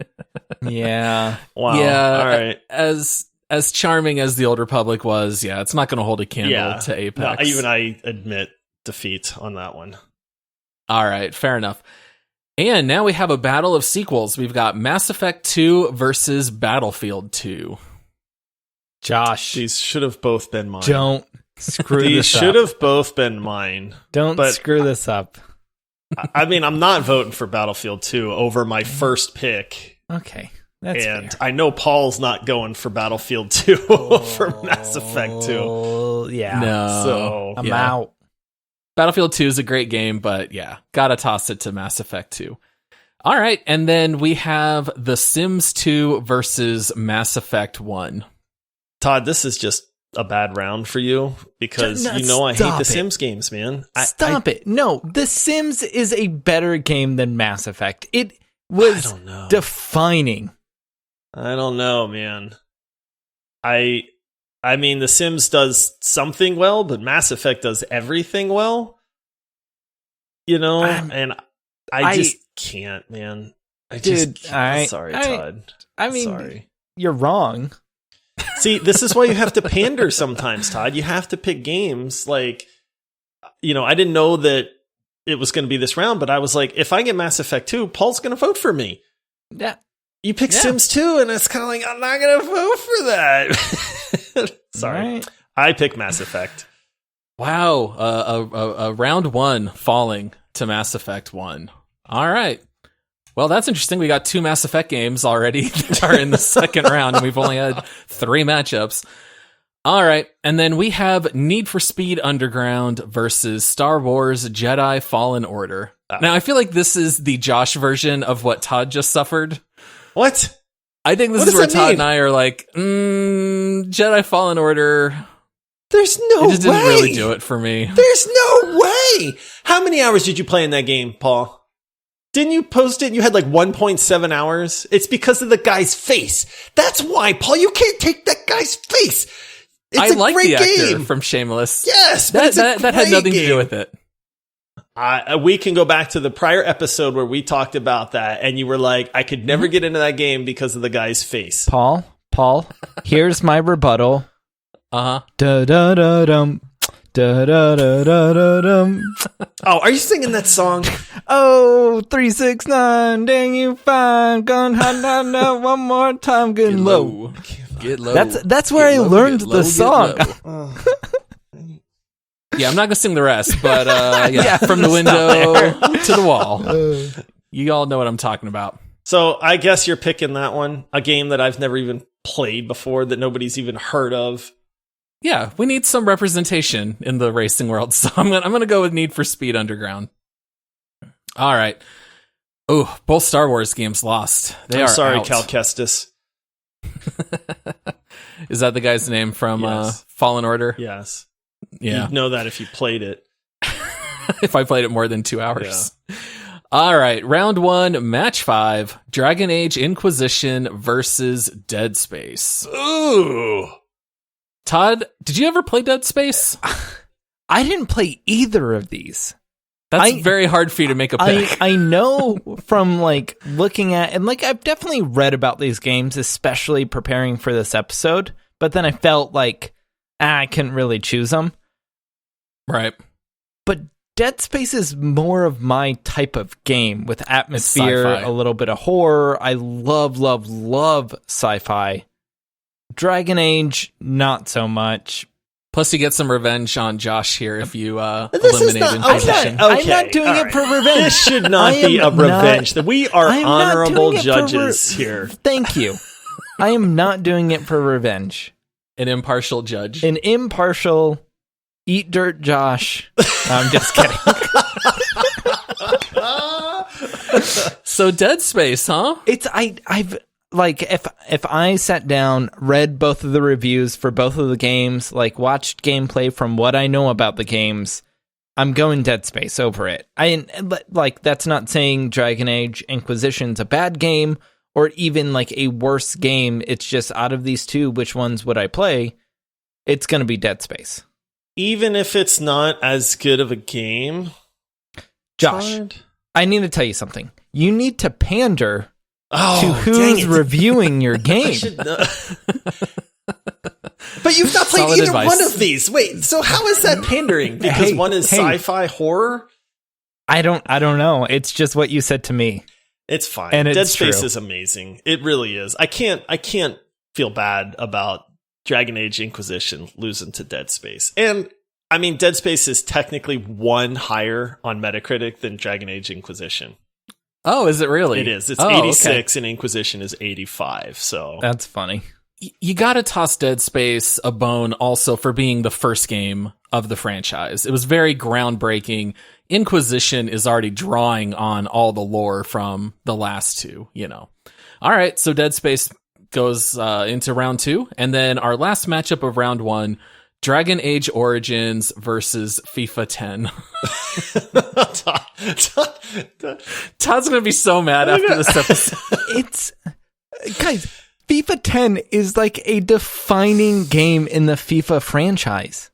Yeah. Wow. Yeah, All right. As charming as the Old Republic was, yeah, it's not going to hold a candle to Apex. No, even I admit defeat on that one. All right, fair enough. And now we have a battle of sequels. We've got Mass Effect 2 versus Battlefield 2. Josh, These should have both been mine. don't screw These this should up. have both been mine. Don't but screw this up. I mean, I'm not voting for Battlefield 2 over my first pick. Okay, that's And fair. I know Paul's not going for Battlefield 2 over Mass Effect 2. Oh, yeah. No. So, I'm yeah. out. Battlefield 2 is a great game, but yeah, gotta toss it to Mass Effect 2. All right, and then we have The Sims 2 versus Mass Effect 1. Todd, this is just a bad round for you because Just- you know I hate stop the it. Sims games, man. Stop it. No, The Sims is a better game than Mass Effect. It I was don't know. defining. I don't know, man. I mean, The Sims does something well, but Mass Effect does everything well. You know, and I just can't, man. I Dude, just can't. Sorry, I Todd. I mean, Sorry. you're wrong. See, this is why you have to pander sometimes, Todd. You have to pick games like, you know, I didn't know that it was going to be this round, but I was like, if I get Mass Effect 2, Paul's going to vote for me. Yeah. You pick Yeah. Sims 2, and it's kind of like, I'm not going to vote for that. Sorry. Right. I pick Mass Effect. Wow, a round one falling to Mass Effect 1. All right. Well, that's interesting. We got 2 Mass Effect games already that are in the second round, and we've only had 3 matchups. All right. And then we have Need for Speed Underground versus Star Wars Jedi Fallen Order. Now, I feel like this is the Josh version of what Todd just suffered. What? I think this What is does where that Todd mean? and I are like, Jedi Fallen Order. There's no It just didn't really do it for me. There's no way. How many hours did you play in that game, Paul? Didn't you post it? You had like 1.7 hours. It's because of the guy's face. That's why, Paul. You can't take that guy's face. It's I a like great the actor game. from Shameless. Yes, but That, it's a that had great nothing to game. do with it. We can go back to the prior episode where we talked about that, and you were like, I could never get into that game because of the guy's face. Paul, here's my rebuttal. Uh-huh. Da da da dum. Da da da da da dum. Oh, are you singing that song? Oh, 369, dang you fine. Gone hot one more time, getting low. Get low. That's where Get I low, learned get the low, song. get low. Yeah, I'm not gonna sing the rest, but Yeah, from the stop window to the wall. You all know what I'm talking about. So I guess you're picking that one, a game that I've never even played before, that nobody's even heard of. Yeah, we need some representation in the racing world, so I'm gonna go with Need for Speed Underground. All right. Oh, both Star Wars games lost. I'm sorry, out. Cal Kestis. Is that the guy's name from Yes. Fallen Order? Yes. Yeah. You'd know that if you played it. If I played it more than 2 hours. All right, round 1, match 5, Dragon Age Inquisition versus Dead Space. Ooh. Todd, did you ever play Dead Space? I didn't play either of these. That's very hard for you to make a pick. I know from like looking at, and like I've definitely read about these games, especially preparing for this episode, but then I felt like I couldn't really choose them. Right. But Dead Space is more of my type of game with atmosphere, sci-fi. a little bit of horror. I love sci-fi. Dragon Age, not so much. Plus, you get some revenge on Josh here if you eliminate Inquisition. I'm not doing it for revenge. This should not be a revenge. We are honorable judges here. Thank you. I am not doing it for revenge. An impartial judge. An impartial eat dirt Josh. No, I'm just kidding. So Dead Space, huh? I've like if I sat down, read both of the reviews for both of the games, like watched gameplay from what I know about the games, I'm going Dead Space over it. Like that's not saying Dragon Age Inquisition's a bad game or even like a worse game. It's just out of these two, which ones would I play? It's going to be Dead Space. Even if it's not as good of a game, Josh, Todd? I need to tell you something. You need to pander to dang who's it. reviewing your game. But you've not played Solid either advice. one of these. Wait, so how is that pandering? Because one is sci-fi horror? I don't know. It's just what you said to me. It's fine. And it's Dead Space true. is amazing. It really is. I can't feel bad about Dragon Age Inquisition losing to Dead Space. And I mean, Dead Space is technically one higher on Metacritic than Dragon Age Inquisition. Oh, is it really? It is. It's Oh, 86 and Inquisition is 85. So That's funny. You got to toss Dead Space a bone also for being the first game of the franchise. It was very groundbreaking. Inquisition is already drawing on all the lore from the last two, you know. All right, so Dead Space goes into round 2, and then our last matchup of round 1, Dragon Age Origins versus FIFA 10. Todd's gonna be so mad after this episode. Guys, FIFA 10 is like a defining game in the FIFA franchise.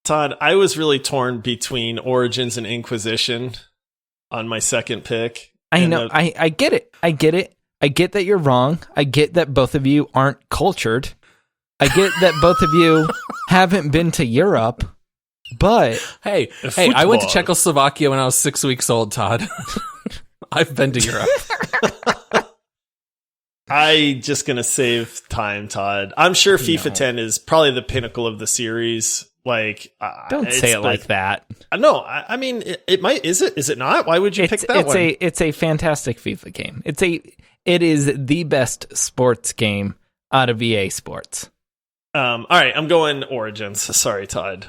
Todd, I was really torn between Origins and Inquisition on my second pick. I know. I get it. I get it. I get that you're wrong. I get that both of you aren't cultured. I get that both of you haven't been to Europe. But Hey, I went to Czechoslovakia when I was 6 weeks old, Todd. I've been to Europe. I just gonna save time, Todd. I'm sure FIFA 10 is probably the pinnacle of the series. Like, don't say it like that. No, I mean, it might. Is it? Is it not? Why would you pick that one? It's a fantastic FIFA game. It is the best sports game out of EA Sports. All right, I'm going Origins. Sorry, Todd.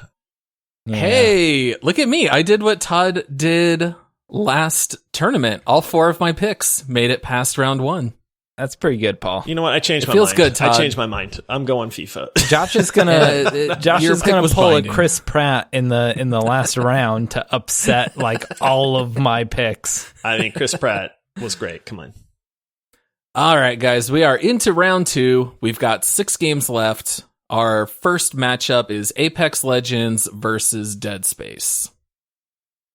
Yeah. Hey, look at me. I did what Todd did last tournament. All 4 of my picks made it past round 1. That's pretty good, Paul. You know what? I changed my feels mind. good, Todd. I changed my mind. I'm going FIFA. Josh is gonna Your pick was pull binding. a Chris Pratt in the last round to upset like all of my picks. I mean, Chris Pratt was great. Come on. All right, guys, we are into round 2. We've got 6 games left. Our first matchup is Apex Legends versus Dead Space.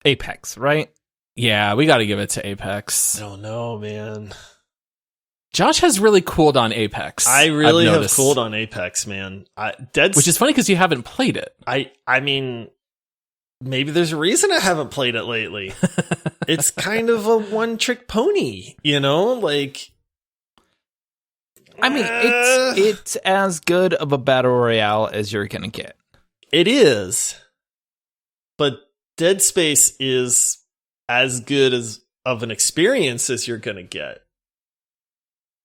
Apex, right? Yeah, we got to give it to Apex. I don't know, man. Josh has really cooled on Apex. I really I've have noticed. cooled on Apex, man. Which is funny because you haven't played it. I mean, maybe there's a reason I haven't played it lately. It's kind of a one-trick pony, you know? Like, I mean, it's as good of a battle royale as you're gonna get. it is, but Dead Space is as good as of an experience as you're gonna get.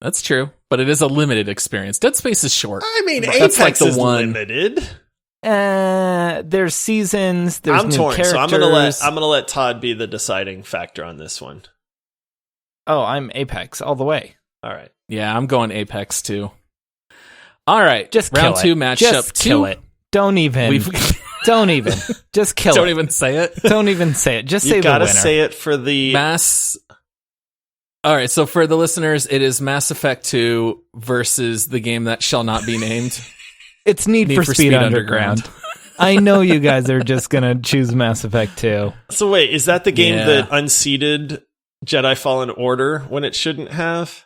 That's true, but it is a limited experience. Dead Space is short. I mean, That's Apex like the is one- limited. There's seasons. There's I'm new torn, characters. so I'm gonna let Todd be the deciding factor on this one. Oh, I'm Apex all the way. All right. Yeah, I'm going Apex too. All right, Just round kill 2 it. matchup Just 2. kill it. Don't even. Don't even. Just kill Don't it. even say it. Don't even say it. Just say You the gotta winner. say it for the Mass. All right, so for the listeners, it is Mass Effect 2 versus the game that shall not be named. It's Need for Speed Underground. I know you guys are just gonna choose Mass Effect 2. So wait, is that the game Yeah. that unseated Jedi Fallen Order when it shouldn't have?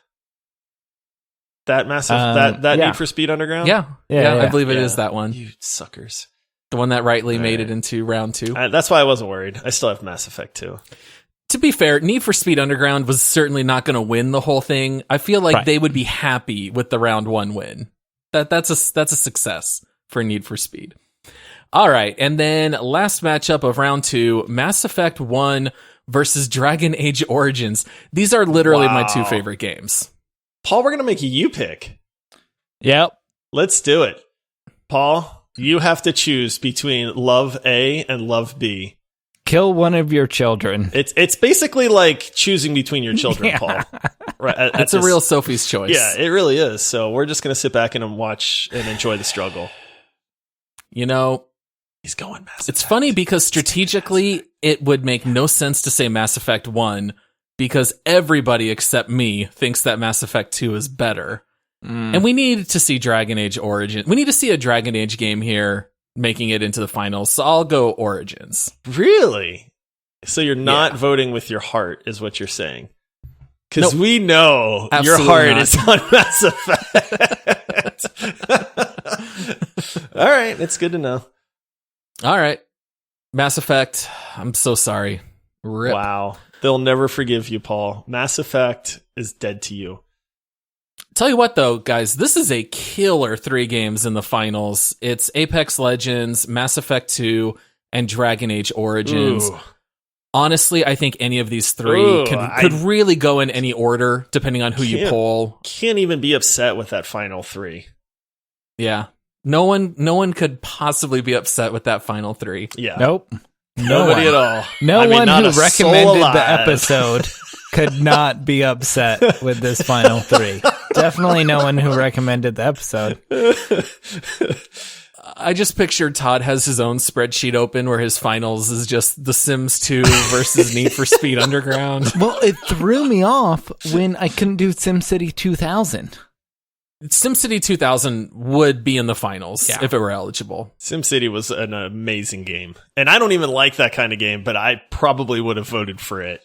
That massive that yeah. Need for Speed Underground? Yeah, Yeah. I believe it Yeah. is that one. You suckers. The one that rightly All made right. it into round 2. That's why I wasn't worried. I still have Mass Effect 2. To be fair, Need for Speed Underground was certainly not going to win the whole thing. I feel like Right. they would be happy with the round 1 win. That's a success for Need for Speed. All right, and then last matchup of round 2, Mass Effect 1 versus Dragon Age Origins. These are literally my 2 favorite games. Paul, we're going to make you pick. Yep. Let's do it. Paul, you have to choose between love A and love B. Kill one of your children. It's basically like choosing between your children, Paul. Right, It's a real Sophie's choice. Yeah, it really is. So we're just going to sit back and watch and enjoy the struggle. You know, he's going Mass Effect. It's funny because strategically, it would make no sense to say Mass Effect 1 because everybody except me thinks that Mass Effect 2 is better. And we need to see Dragon Age Origins. We need to see a Dragon Age game here making it into the finals. So I'll go Origins. Really? So you're not voting with your heart, is what you're saying? Because we know your heart is on Mass Effect. All right, it's good to know. All right. Mass Effect, I'm so sorry. Rip. Wow. They'll never forgive you, Paul. Mass Effect is dead to you. Tell you what, though, guys, this is a killer 3 games in the finals. It's Apex Legends, Mass Effect 2, and Dragon Age Origins. Ooh. Honestly, I think any of these 3 could really go in any order, depending on who you poll. Can't even be upset with that final 3. Yeah. No one could possibly be upset with that final 3. Yeah. Nope. Nobody at all. No one who recommended the episode could not be upset with this final 3. Definitely no one who recommended the episode. I just pictured Todd has his own spreadsheet open where his finals is just The Sims 2 versus Need for Speed Underground. Well, it threw me off when I couldn't do SimCity 2000. SimCity 2000 would be in the finals if it were eligible. SimCity was an amazing game. And I don't even like that kind of game, but I probably would have voted for it.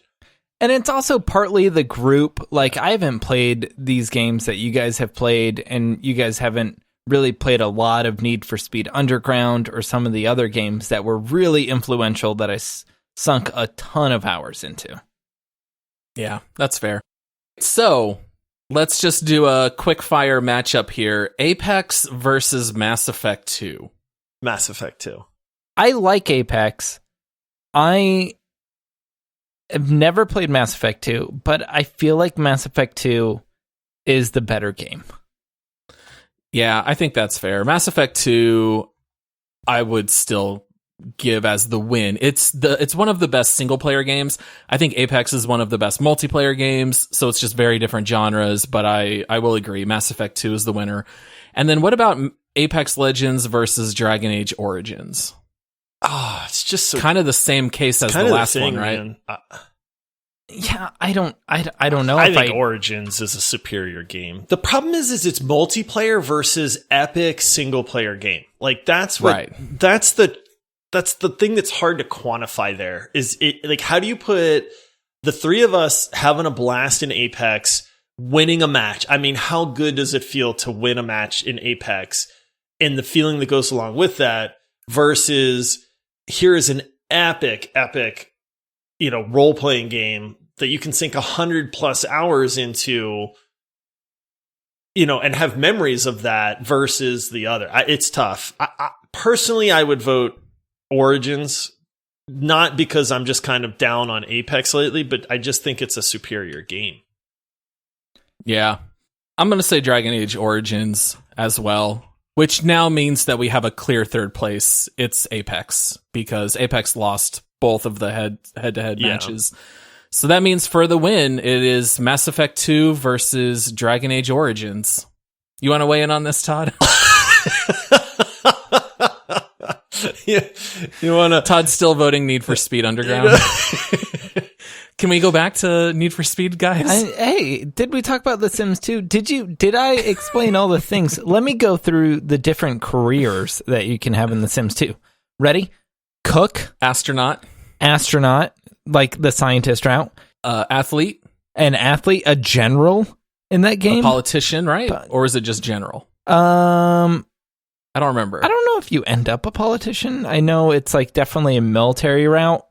And it's also partly the group. Like, I haven't played these games that you guys have played, and you guys haven't really played a lot of Need for Speed Underground or some of the other games that were really influential that I sunk a ton of hours into. Yeah, that's fair. So, let's just do a quick fire matchup here. Apex versus Mass Effect 2. Mass Effect 2. I like Apex. I have never played Mass Effect 2, but I feel like Mass Effect 2 is the better game. Yeah, I think that's fair. Mass Effect 2, I would still give as the win. It's one of the best single player games. I think Apex is one of the best multiplayer games, so it's just very different genres, but I will agree. Mass Effect 2 is the winner. And then what about Apex Legends versus Dragon Age Origins? Oh, it's just so kind of the same case as the last one, right? Yeah, I don't know. I think Origins is a superior game. The problem is it's multiplayer versus epic single player game. Like that's what that's the thing that's hard to quantify there. Is it like how do you put the 3 of us having a blast in Apex, winning a match? I mean, how good does it feel to win a match in Apex and the feeling that goes along with that versus here is an epic, role-playing game that you can sink 100+ hours into, and have memories of that versus the other. It's tough. Personally, I would vote Origins, not because I'm just kind of down on Apex lately, but I just think it's a superior game. Yeah. I'm going to say Dragon Age Origins as well, which now means that we have a clear third place. It's Apex, because Apex lost both of the head-to-head matches. So that means for the win, it is Mass Effect 2 versus Dragon Age Origins. You want to weigh in on this, Todd? Yeah, you want to? Todd's still voting Need for Speed Underground. Can we go back to Need for Speed, guys? Hey, did we talk about The Sims 2? Did I explain all the things? Let me go through the different careers that you can have in The Sims 2. Ready? Cook. Astronaut, like the scientist route. Athlete. An athlete. A general in that game. A politician, right? Or is it just general? I don't remember. I don't know if you end up a politician. I know it's like definitely a military route.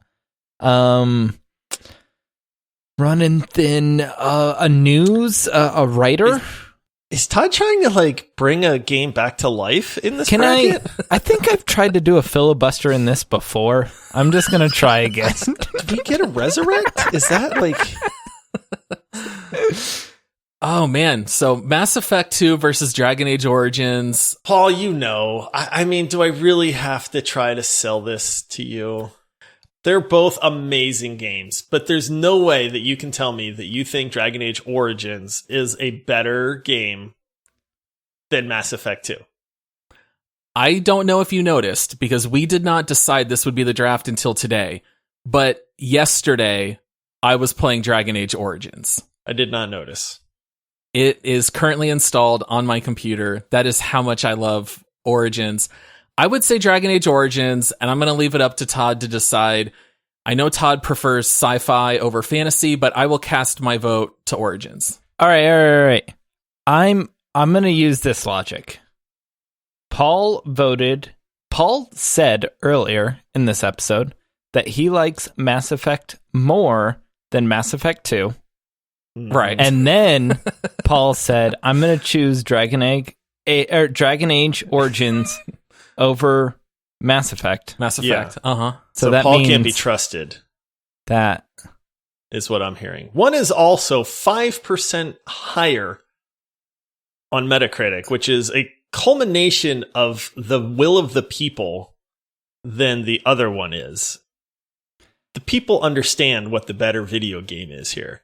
Running thin, a writer. Is Todd trying to like bring a game back to life in this bracket? I think I've tried to do a filibuster in this before. I'm just going to try again. Did we get a resurrect? Is that like... Oh, man. So Mass Effect 2 versus Dragon Age Origins. Paul, you know, I mean, do I really have to try to sell this to you? They're both amazing games, but there's no way that you can tell me that you think Dragon Age Origins is a better game than Mass Effect 2. I don't know if you noticed, because we did not decide this would be the draft until today, but yesterday I was playing Dragon Age Origins. I did not notice. It is currently installed on my computer. That is how much I love Origins. I would say Dragon Age Origins, and I'm going to leave it up to Todd to decide. I know Todd prefers sci-fi over fantasy, but I will cast my vote to Origins. All right. I'm going to use this logic. Paul said earlier in this episode that he likes Mass Effect more than Mass Effect 2. Right. And then Paul said, I'm going to choose Dragon Age Origins over Mass Effect. Mass Effect. Yeah. Uh-huh. So that Paul means can't be trusted. That is what I'm hearing. One is also 5% higher on Metacritic, which is a culmination of the will of the people than the other one is. The people understand what the better video game is here.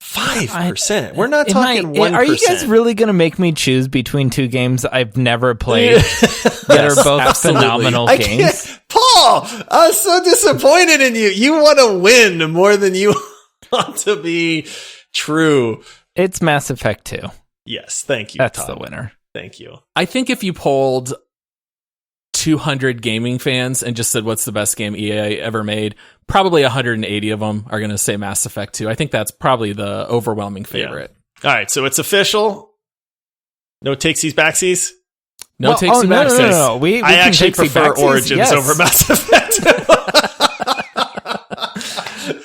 5%. We're not talking 1%. Are you guys really going to make me choose between two games I've never played that are both absolutely. phenomenal games? Paul, I'm so disappointed in you. You want to win more than you want to be true. It's Mass Effect 2. Yes, thank you, That's Todd. the winner. Thank you. I think if you polled 200 gaming fans and just said, what's the best game EA ever made? Probably 180 of them are going to say Mass Effect 2. I think that's probably the overwhelming favorite. Yeah. All right, so it's official. No takesies, backsies. No takesies, backsies. No. I actually prefer Origins over Mass Effect.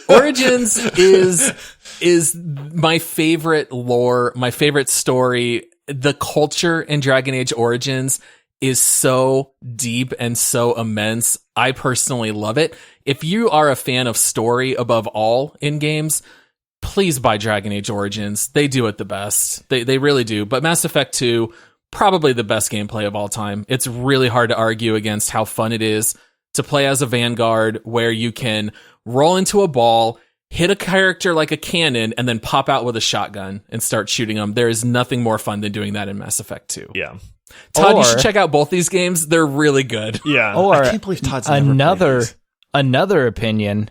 Origins is my favorite lore, my favorite story. The culture in Dragon Age Origins is so deep and so immense. I personally love it. If you are a fan of story above all in games, please buy Dragon Age Origins. They do it the best. They really do. But Mass Effect 2, probably the best gameplay of all time. It's really hard to argue against how fun it is to play as a Vanguard, where you can roll into a ball, hit a character like a cannon, and then pop out with a shotgun and start shooting them. There is nothing more fun than doing that in Mass Effect 2. Yeah. Todd, you should check out both these games. They're really good. Yeah. Or I can't believe Todd's never played another opinion.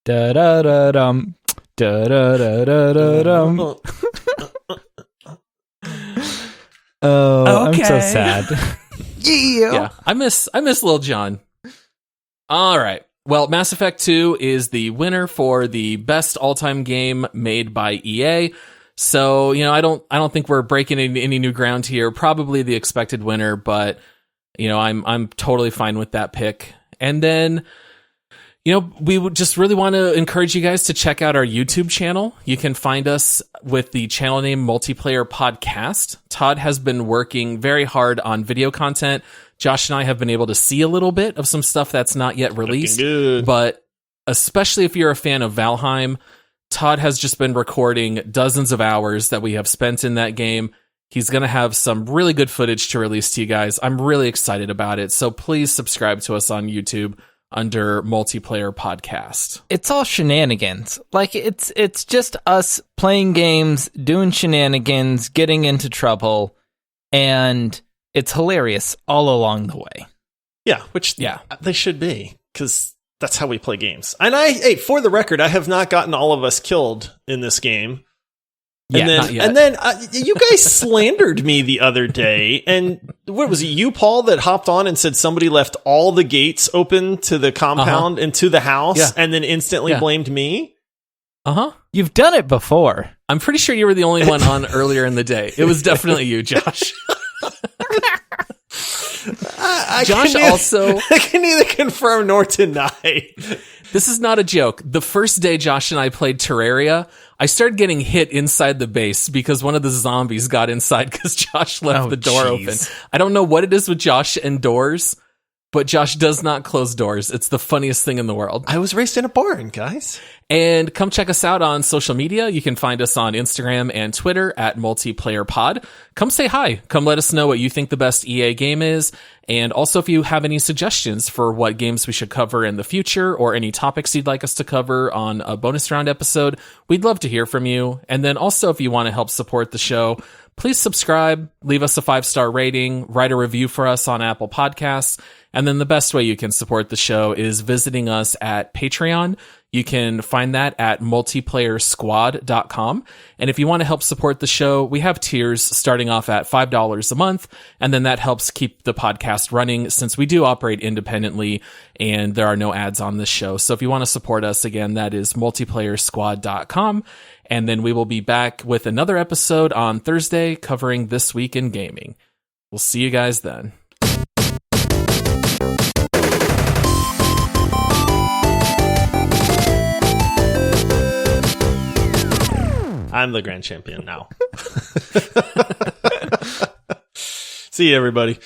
Da da da dum. Da da da da da dum. Oh, okay. I'm so sad. Yeah. I miss Lil Jon. All right. Well, Mass Effect 2 is the winner for the best all-time game made by EA. So, I don't think we're breaking any new ground here. Probably the expected winner, but I'm totally fine with that pick. And then, we would just really want to encourage you guys to check out our YouTube channel. You can find us with the channel name Multiplayer Podcast. Todd has been working very hard on video content. Josh and I have been able to see a little bit of some stuff that's not yet released, but especially if you're a fan of Valheim, Todd has just been recording dozens of hours that we have spent in that game. He's going to have some really good footage to release to you guys. I'm really excited about it. So please subscribe to us on YouTube under Multiplayer Podcast. It's all shenanigans. Like it's just us playing games, doing shenanigans, getting into trouble, and it's hilarious all along the way. Yeah, which they should be, because that's how we play games. And for the record, I have not gotten all of us killed in this game. And then you guys slandered me the other day. And what was it, you, Paul, that hopped on and said somebody left all the gates open to the compound and to the house and then instantly blamed me? You've done it before. I'm pretty sure you were the only one on earlier in the day. It was definitely you, Josh. Josh I can neither confirm nor deny This is not a joke. The first day Josh and I played Terraria, I started getting hit inside the base because one of the zombies got inside because Josh left the door open. I don't know what it is with Josh and doors, but Josh does not close doors. It's the funniest thing in the world. I was raised in a barn, guys. And come check us out on social media. You can find us on Instagram and Twitter at MultiplayerPod. Come say hi. Come let us know what you think the best EA game is. And also if you have any suggestions for what games we should cover in the future or any topics you'd like us to cover on a bonus round episode, we'd love to hear from you. And then also if you want to help support the show, please subscribe, leave us a 5-star rating, write a review for us on Apple Podcasts. And then the best way you can support the show is visiting us at Patreon. You can find that at multiplayersquad.com. And if you want to help support the show, we have tiers starting off at $5 a month. And then that helps keep the podcast running since we do operate independently and there are no ads on this show. So if you want to support us, again, that is multiplayersquad.com. And then we will be back with another episode on Thursday covering This Week in Gaming. We'll see you guys then. I'm the grand champion now. See you, everybody.